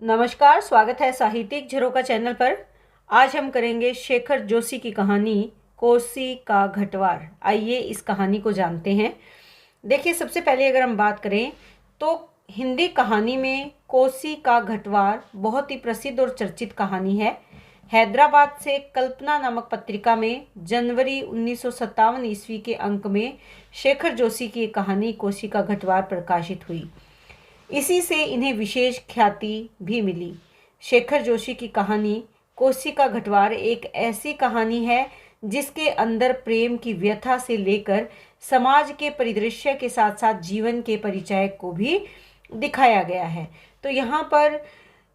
नमस्कार, स्वागत है साहित्यिक झरोखा चैनल पर। आज हम करेंगे शेखर जोशी की कहानी कोसी का घटवार। आइए इस कहानी को जानते हैं। देखिए, सबसे पहले अगर हम बात करें तो हिंदी कहानी में कोसी का घटवार बहुत ही प्रसिद्ध और चर्चित कहानी है। हैदराबाद से कल्पना नामक पत्रिका में जनवरी 1957 ईस्वी के अंक में शेखर जोशी की कहानी कोसी का घटवार प्रकाशित हुई। इसी से इन्हें विशेष ख्याति भी मिली। शेखर जोशी की कहानी कोसी का घटवार एक ऐसी कहानी है जिसके अंदर प्रेम की व्यथा से लेकर समाज के परिदृश्य के साथ साथ जीवन के परिचय को भी दिखाया गया है। तो यहाँ पर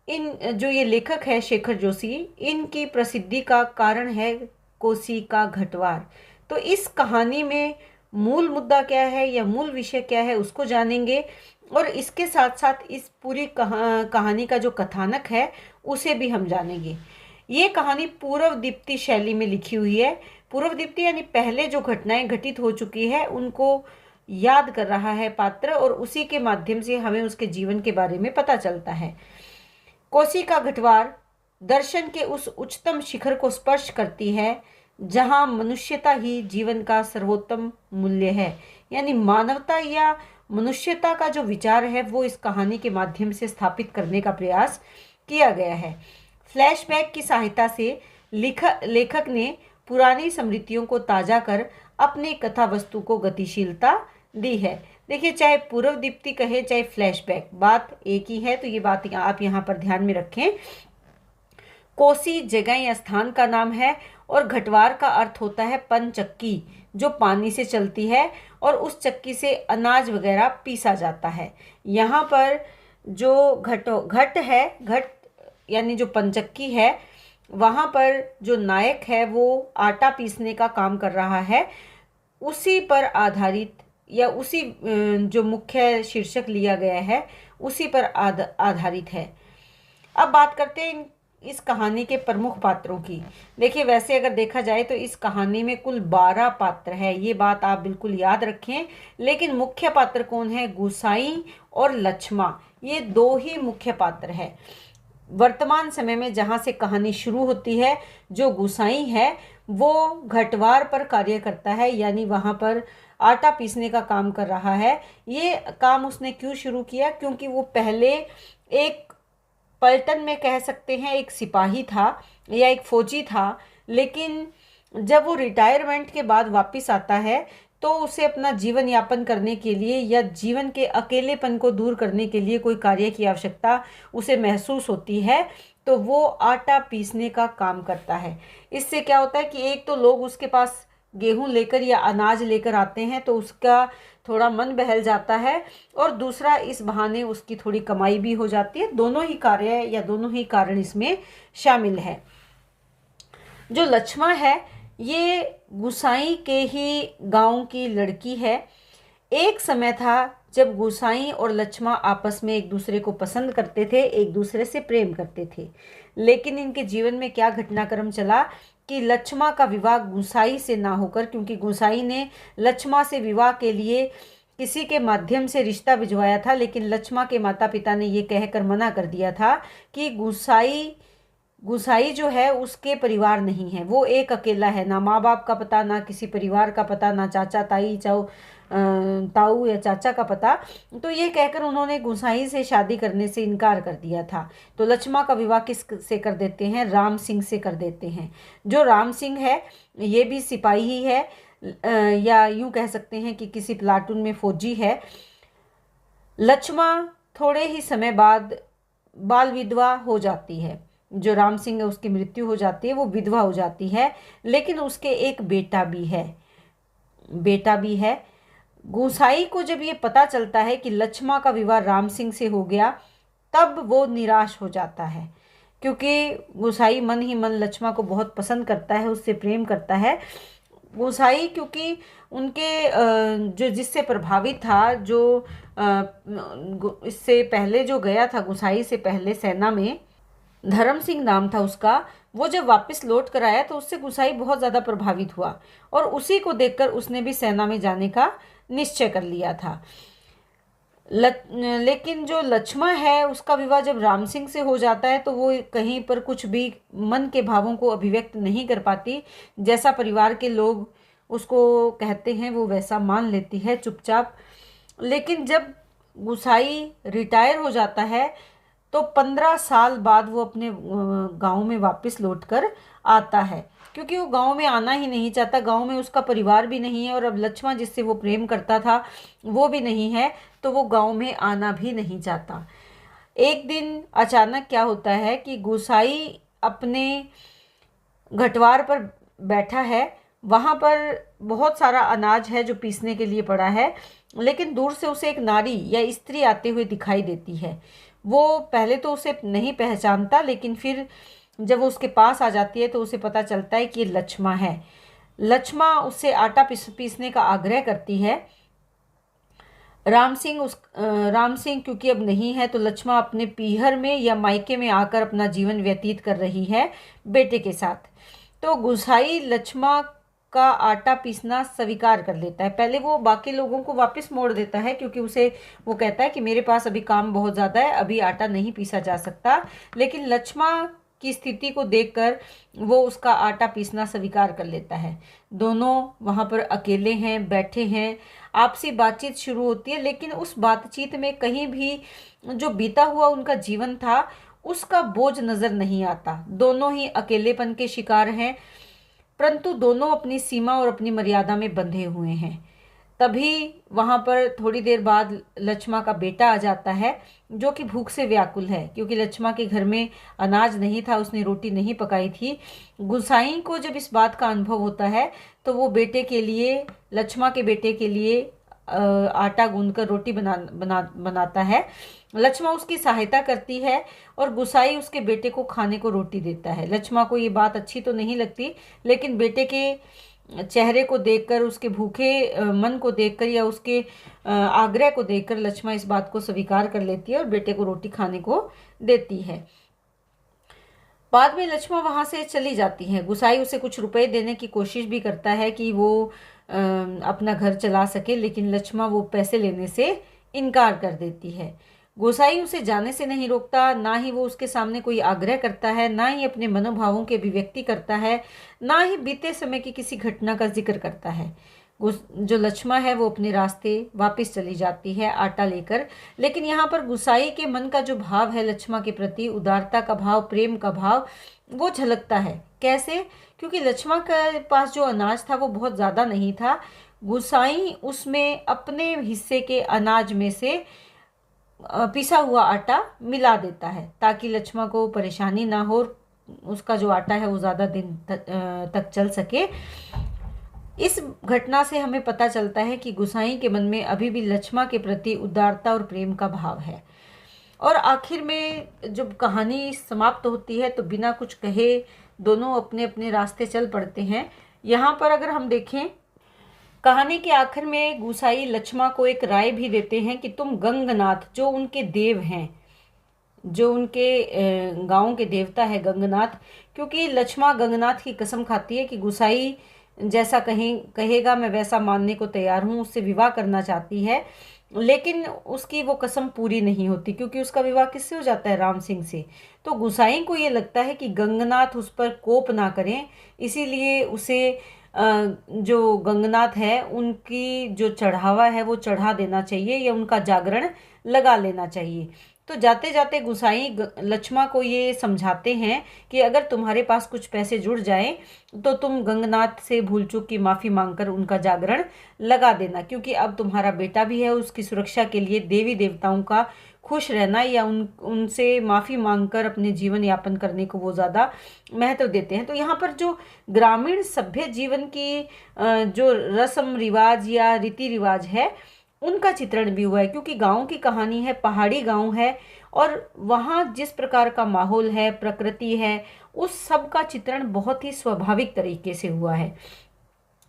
इन जो ये लेखक है शेखर जोशी, इनकी प्रसिद्धि का कारण है कोसी का घटवार। तो इस कहानी में मूल मुद्दा क्या है या मूल विषय क्या है उसको जानेंगे, और इसके साथ साथ इस पूरी कहानी का जो कथानक है उसे भी हम जानेंगे। ये कहानी पूर्व दीप्ति शैली में लिखी हुई है। पूर्व दीप्ति यानी पहले जो घटनाएं घटित हो चुकी है उनको याद कर रहा है पात्र, और उसी के माध्यम से हमें उसके जीवन के बारे में पता चलता है। कोसी का घटवार दर्शन के उस उच्चतम शिखर को स्पर्श करती है जहां मनुष्यता ही जीवन का सर्वोत्तम मूल्य है। यानी मानवता या मनुष्यता का जो विचार है वो इस कहानी के माध्यम से स्थापित करने का प्रयास किया गया है। फ्लैशबैक की सहायता से लेखक ने पुरानी स्मृतियों को ताजा कर अपनी कथा वस्तु को गतिशीलता दी है। देखिए, चाहे पूर्व दीप्ति कहे चाहे फ्लैशबैक, बात एक ही है। तो ये बात आप यहाँ पर ध्यान में रखें। कोसी जगह या स्थान का नाम है और घटवार का अर्थ होता है पनचक्की, जो पानी से चलती है और उस चक्की से अनाज वगैरह पीसा जाता है। यहाँ पर जो घट यानी जो पंचक्की है, वहाँ पर जो नायक है वो आटा पीसने का काम कर रहा है। उसी पर आधारित या उसी जो मुख्य शीर्षक लिया गया है उसी पर आधारित है। अब बात करते हैं इस कहानी के प्रमुख पात्रों की। देखिए, वैसे अगर देखा जाए तो इस कहानी में कुल 12 पात्र है, ये बात आप बिल्कुल याद रखें। लेकिन मुख्य पात्र कौन है? गुसाई और लक्ष्मा, ये दो ही मुख्य पात्र है। वर्तमान समय में जहाँ से कहानी शुरू होती है, जो गुसाई है वो घटवार पर कार्य करता है, यानी वहाँ पर आटा पीसने का काम कर रहा है। ये काम उसने क्यों शुरू किया? क्योंकि वो पहले एक पलटन में कह सकते हैं एक सिपाही था या एक फौजी था, लेकिन जब वो रिटायरमेंट के बाद वापस आता है तो उसे अपना जीवन यापन करने के लिए या जीवन के अकेलेपन को दूर करने के लिए कोई कार्य की आवश्यकता उसे महसूस होती है, तो वो आटा पीसने का काम करता है। इससे क्या होता है कि एक तो लोग उसके पास गेहूं लेकर या अनाज लेकर आते हैं तो उसका थोड़ा मन बहल जाता है, और दूसरा इस बहाने उसकी थोड़ी कमाई भी हो जाती है। दोनों ही कार्य या दोनों ही कारण इसमें शामिल है। जो लक्ष्मा है ये गुसाई के ही गांव की लड़की है। एक समय था जब गुसाई और लक्ष्मा आपस में एक दूसरे को पसंद करते थे, एक दूसरे से प्रेम करते थे। लेकिन इनके जीवन में क्या घटनाक्रम चला कि लक्ष्मा का विवाह गुसाई से ना होकर, क्योंकि गुसाई ने लक्ष्मा से विवाह के लिए किसी के माध्यम से रिश्ता भिजवाया था, लेकिन लक्ष्मा के माता पिता ने ये कहकर मना कर दिया था कि गुसाई जो है उसके परिवार नहीं है, वो एक अकेला है, ना माँ बाप का पता, ना किसी परिवार का पता, ना चाचा ताई ताऊ या चाचा का पता। तो ये कहकर उन्होंने गुसाई से शादी करने से इनकार कर दिया था। तो लक्ष्मा का विवाह किस से कर देते हैं? राम सिंह से कर देते हैं। जो राम सिंह है ये भी सिपाही ही है, या यूं कह सकते हैं कि किसी प्लाटून में फौजी है। लक्ष्मा थोड़े ही समय बाद बाल विधवा हो जाती है। जो राम सिंह है उसकी मृत्यु हो जाती है, वो विधवा हो जाती है। लेकिन उसके एक बेटा भी है। गुसाई को जब ये पता चलता है कि लक्ष्मा का विवाह राम सिंह से हो गया, तब वो निराश हो जाता है, क्योंकि गुसाई मन ही मन लक्ष्मा को बहुत पसंद करता है, उससे प्रेम करता है। गुसाई क्योंकि उनके जो जिससे प्रभावित था, जो इससे पहले जो गया था गुसाई से पहले सेना में, धर्म सिंह नाम था उसका, वो जब वापस लौट कर आया तो उससे गुसाई बहुत ज़्यादा प्रभावित हुआ, और उसी को देखकर उसने भी सेना में जाने का निश्चय कर लिया था। लेकिन जो लक्ष्मण है उसका विवाह जब राम सिंह से हो जाता है तो वो कहीं पर कुछ भी मन के भावों को अभिव्यक्त नहीं कर पाती। जैसा परिवार के लोग उसको कहते हैं वो वैसा मान लेती है चुपचाप। लेकिन जब गुसाई रिटायर हो जाता है तो 15 साल बाद वो अपने गांव में वापस लौटकर आता है, क्योंकि वो गांव में आना ही नहीं चाहता। गांव में उसका परिवार भी नहीं है और अब लक्ष्मण जिससे वो प्रेम करता था वो भी नहीं है, तो वो गांव में आना भी नहीं चाहता। एक दिन अचानक क्या होता है कि गुसाई अपने घटवार पर बैठा है। वहाँ पर बहुत सारा अनाज है जो पीसने के लिए पड़ा है, लेकिन दूर से उसे एक नारी या स्त्री आते हुए दिखाई देती है। वो पहले तो उसे नहीं पहचानता, लेकिन फिर जब वो उसके पास आ जाती है तो उसे पता चलता है कि ये लक्ष्मा है। लक्ष्मा उससे आटा पीसने का आग्रह करती है। राम सिंह क्योंकि अब नहीं है तो लक्ष्मा अपने पीहर में या मायके में आकर अपना जीवन व्यतीत कर रही है बेटे के साथ। तो गुसाई लक्ष्मा का आटा पीसना स्वीकार कर लेता है। पहले वो बाकी लोगों को वापस मोड़ देता है, क्योंकि उसे वो कहता है कि मेरे पास अभी काम बहुत ज़्यादा है, अभी आटा नहीं पीसा जा सकता। लेकिन लक्ष्मा की स्थिति को देखकर वो उसका आटा पीसना स्वीकार कर लेता है। दोनों वहाँ पर अकेले हैं, बैठे हैं, आपसी बातचीत शुरू होती है। लेकिन उस बातचीत में कहीं भी जो बीता हुआ उनका जीवन था उसका बोझ नज़र नहीं आता। दोनों ही अकेलेपन के शिकार हैं, परंतु दोनों अपनी सीमा और अपनी मर्यादा में बंधे हुए हैं। तभी वहाँ पर थोड़ी देर बाद लक्ष्मा का बेटा आ जाता है, जो कि भूख से व्याकुल है, क्योंकि लक्ष्मा के घर में अनाज नहीं था, उसने रोटी नहीं पकाई थी। गुसाई को जब इस बात का अनुभव होता है तो वो बेटे के लिए, लक्ष्मा के बेटे के लिए आटा गूंदकर रोटी बनाता है। लक्ष्मा उसकी सहायता करती है और गुसाई उसके बेटे को खाने को रोटी देता है। लक्ष्मा को ये बात अच्छी तो नहीं लगती, लेकिन बेटे के चेहरे को देखकर, उसके भूखे मन को देखकर या उसके आग्रह को देखकर लक्ष्मा इस बात को स्वीकार कर लेती है और बेटे को रोटी खाने को देती है। बाद में लक्ष्मा वहाँ से चली जाती है। गुसाई उसे कुछ रुपए देने की कोशिश भी करता है कि वो अपना घर चला सके, लेकिन लक्ष्मा वो पैसे लेने से इनकार कर देती है। गोसाई उसे जाने से नहीं रोकता, ना ही वो उसके सामने कोई आग्रह करता है, ना ही अपने मनोभावों की अभिव्यक्ति करता है, ना ही बीते समय की किसी घटना का जिक्र करता है। जो लक्ष्मा है वो अपने रास्ते वापस चली जाती है आटा लेकर। लेकिन यहाँ पर गुसाई के मन का जो भाव है लक्ष्मा के प्रति, उदारता का भाव, प्रेम का भाव, वो झलकता है। कैसे? क्योंकि लक्ष्मा के पास जो अनाज था वो बहुत ज़्यादा नहीं था। गुसाई उसमें अपने हिस्से के अनाज में से पिसा हुआ आटा मिला देता है, ताकि लक्ष्मा को परेशानी ना हो, उसका जो आटा है वो ज़्यादा दिन तक चल सके। इस घटना से हमें पता चलता है कि गुसाई के मन में अभी भी लक्ष्मा के प्रति उदारता और प्रेम का भाव है। और आखिर में जब कहानी समाप्त होती है तो बिना कुछ कहे दोनों अपने अपने रास्ते चल पड़ते हैं। यहाँ पर अगर हम देखें, कहानी के आखिर में गुसाई लक्ष्मा को एक राय भी देते हैं कि तुम गंगनाथ, जो उनके देव हैं, जो उनके गांव के देवता है गंगनाथ, क्योंकि लक्ष्मा गंगनाथ की कसम खाती है कि गुसाई जैसा कहेगा मैं वैसा मानने को तैयार हूँ, उससे विवाह करना चाहती है। लेकिन उसकी वो कसम पूरी नहीं होती, क्योंकि उसका विवाह किससे हो जाता है? राम सिंह से। तो गुसाई को ये लगता है कि गंगनाथ उस पर कोप ना करें, इसीलिए उसे जो गंगनाथ है उनकी जो चढ़ावा है वो चढ़ा देना चाहिए या उनका जागरण लगा लेना चाहिए। तो जाते जाते गुसाई लक्ष्मा को ये समझाते हैं कि अगर तुम्हारे पास कुछ पैसे जुड़ जाएं तो तुम गंगनाथ से भूल चूक की माफ़ी मांगकर उनका जागरण लगा देना, क्योंकि अब तुम्हारा बेटा भी है, उसकी सुरक्षा के लिए देवी देवताओं का खुश रहना या उनसे माफ़ी मांगकर अपने जीवन यापन करने को वो ज़्यादा महत्व देते हैं। तो यहाँ पर जो ग्रामीण सभ्य जीवन की जो रस्म रिवाज या रीति रिवाज है उनका चित्रण भी हुआ है, क्योंकि गांव की कहानी है, पहाड़ी गांव है और वहाँ जिस प्रकार का माहौल है, प्रकृति है, उस सब का चित्रण बहुत ही स्वाभाविक तरीके से हुआ है।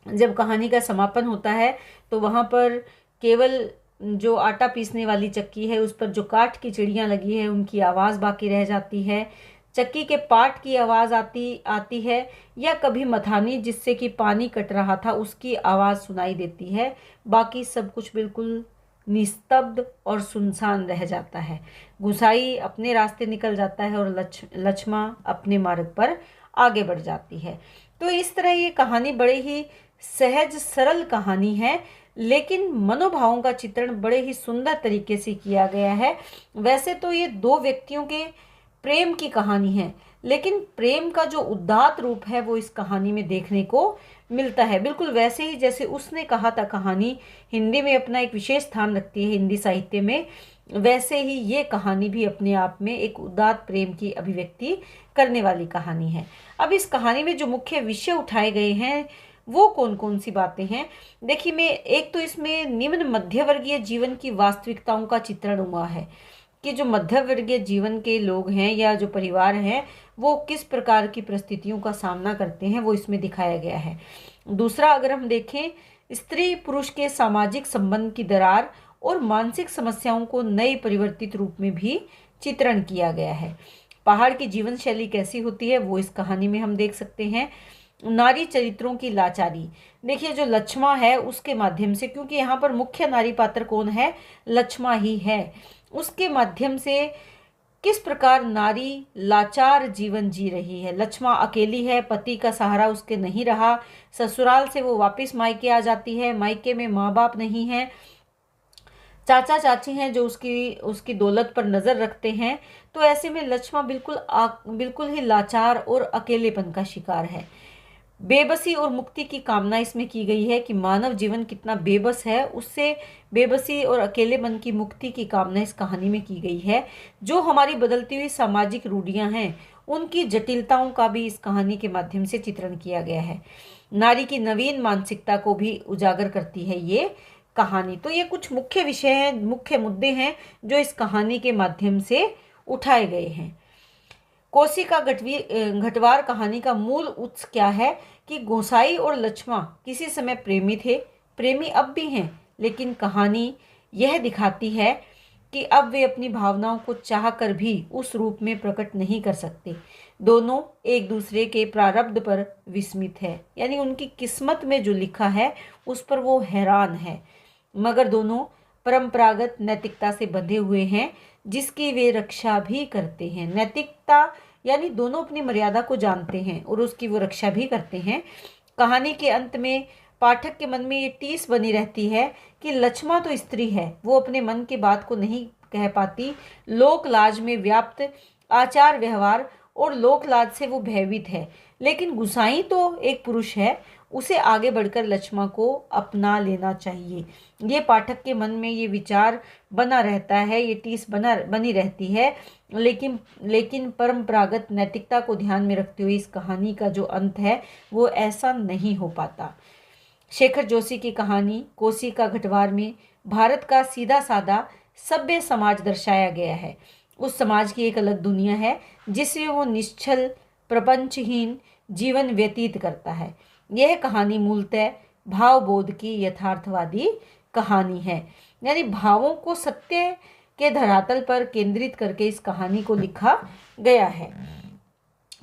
जब कहानी का समापन होता है तो वहाँ पर केवल जो आटा पीसने वाली चक्की है उस पर जो काठ की चिड़ियाँ लगी है उनकी आवाज़ बाकी रह जाती है, चक्की के पाट की आवाज़ आती है, या कभी मथानी जिससे कि पानी कट रहा था उसकी आवाज़ सुनाई देती है। बाकी सब कुछ बिल्कुल निस्तब्ध और सुनसान रह जाता है। गुसाई अपने रास्ते निकल जाता है और लक्ष्मा अपने मार्ग पर आगे बढ़ जाती है। तो इस तरह ये कहानी बड़े ही सहज सरल कहानी है, लेकिन मनोभावों का चित्रण बड़े ही सुंदर तरीके से किया गया है। वैसे तो ये दो व्यक्तियों के प्रेम की कहानी है, लेकिन प्रेम का जो उदात्त रूप है वो इस कहानी में देखने को मिलता है। बिल्कुल वैसे ही जैसे उसने कहा था कहानी हिंदी में अपना एक विशेष स्थान रखती है हिंदी साहित्य में, वैसे ही ये कहानी भी अपने आप में एक उदात्त प्रेम की अभिव्यक्ति करने वाली कहानी है। अब इस कहानी में जो मुख्य विषय उठाए गए हैं वो कौन कौन सी बातें हैं, देखिए मैं एक तो इसमें निम्न मध्यवर्गीय जीवन की वास्तविकताओं का चित्रण हुआ है कि जो मध्यवर्गीय जीवन के लोग हैं या जो परिवार हैं वो किस प्रकार की परिस्थितियों का सामना करते हैं, वो इसमें दिखाया गया है। दूसरा, अगर हम देखें, स्त्री पुरुष के सामाजिक संबंध की दरार और मानसिक समस्याओं को नए परिवर्तित रूप में भी चित्रण किया गया है। पहाड़ की जीवन शैली कैसी होती है वो इस कहानी में हम देख सकते हैं। नारी चरित्रों की लाचारी, देखिए जो लक्ष्मा है उसके माध्यम से, क्योंकि यहाँ पर मुख्य नारी पात्र कौन है, लक्ष्मा ही है, उसके माध्यम से किस प्रकार नारी लाचार जीवन जी रही है। लक्ष्मा अकेली है, पति का सहारा उसके नहीं रहा, ससुराल से वो वापस मायके आ जाती है, मायके में माँ बाप नहीं है, चाचा चाची हैं जो उसकी दौलत पर नज़र रखते हैं। तो ऐसे में लक्ष्मा बिल्कुल ही लाचार और अकेलेपन का शिकार है। बेबसी और मुक्ति की कामना इसमें की गई है कि मानव जीवन कितना बेबस है, उससे बेबसी और अकेलेपन की मुक्ति की कामना इस कहानी में की गई है। जो हमारी बदलती हुई सामाजिक रूढ़ियां हैं उनकी जटिलताओं का भी इस कहानी के माध्यम से चित्रण किया गया है। नारी की नवीन मानसिकता को भी उजागर करती है ये कहानी। तो ये कुछ मुख्य विषय हैं, मुख्य मुद्दे हैं जो इस कहानी के माध्यम से उठाए गए हैं। कोसी का घटवार कहानी का मूल उत्स क्या है कि गोसाई और लक्ष्मा किसी समय प्रेमी थे, प्रेमी अब भी हैं, लेकिन कहानी यह दिखाती है कि अब वे अपनी भावनाओं को चाह कर भी उस रूप में प्रकट नहीं कर सकते। दोनों एक दूसरे के प्रारब्ध पर विस्मित है, यानी उनकी किस्मत में जो लिखा है उस पर वो हैरान है, मगर दोनों परंपरागत नैतिकता से बंधे हुए हैं जिसकी वे रक्षा भी करते हैं। नैतिकता यानी दोनों अपनी मर्यादा को जानते हैं और उसकी वो रक्षा भी करते हैं। कहानी के अंत में पाठक के मन में ये टीस बनी रहती है कि लक्ष्मा तो स्त्री है, वो अपने मन की बात को नहीं कह पाती, लोक लाज में व्याप्त आचार व्यवहार और लोक लाज से वो भयभीत है, लेकिन गुसाई तो एक पुरुष है, उसे आगे बढ़कर लक्ष्मा को अपना लेना चाहिए। ये पाठक के मन में ये विचार बना रहता है, ये टीस बनी रहती है, लेकिन परंपरागत नैतिकता को ध्यान में रखते हुए इस कहानी का जो अंत है वो ऐसा नहीं हो पाता। शेखर जोशी की कहानी कोसी का घटवार में भारत का सीधा साधा सभ्य समाज दर्शाया गया है। उस समाज की एक अलग दुनिया है जिसमें वो निश्चल प्रपंचहीन जीवन व्यतीत करता है। यह कहानी मूलतः भावबोध की यथार्थवादी कहानी है, यानी भावों को सत्य के धरातल पर केंद्रित करके इस कहानी को लिखा गया है।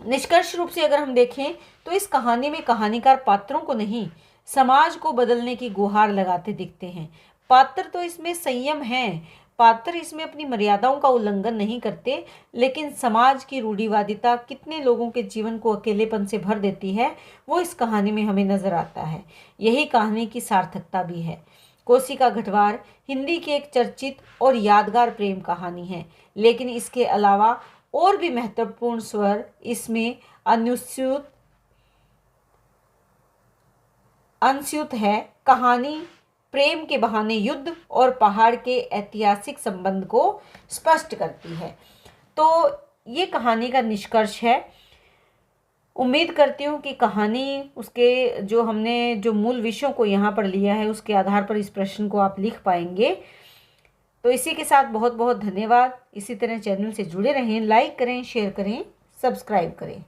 निष्कर्ष रूप से अगर हम देखें तो इस कहानी में कहानीकार पात्रों को नहीं, समाज को बदलने की गुहार लगाते दिखते हैं। पात्र तो इसमें संयम हैं, पात्र इसमें अपनी मर्यादाओं का उल्लंघन नहीं करते, लेकिन समाज की रूढ़िवादिता कितने लोगों के जीवन को अकेलेपन से भर देती है वो इस कहानी में हमें नजर आता है। यही कहानी की सार्थकता भी है। कोसी का घटवार हिंदी की एक चर्चित और यादगार प्रेम कहानी है, लेकिन इसके अलावा और भी महत्वपूर्ण स्वर इसमें अनस्यूत है। कहानी प्रेम के बहाने युद्ध और पहाड़ के ऐतिहासिक संबंध को स्पष्ट करती है। तो ये कहानी का निष्कर्ष है। उम्मीद करती हूँ कि कहानी उसके जो हमने जो मूल विषयों को यहाँ पर लिया है उसके आधार पर इस प्रश्न को आप लिख पाएंगे। तो इसी के साथ बहुत बहुत धन्यवाद। इसी तरह चैनल से जुड़े रहें, लाइक करें, शेयर करें, सब्सक्राइब करें।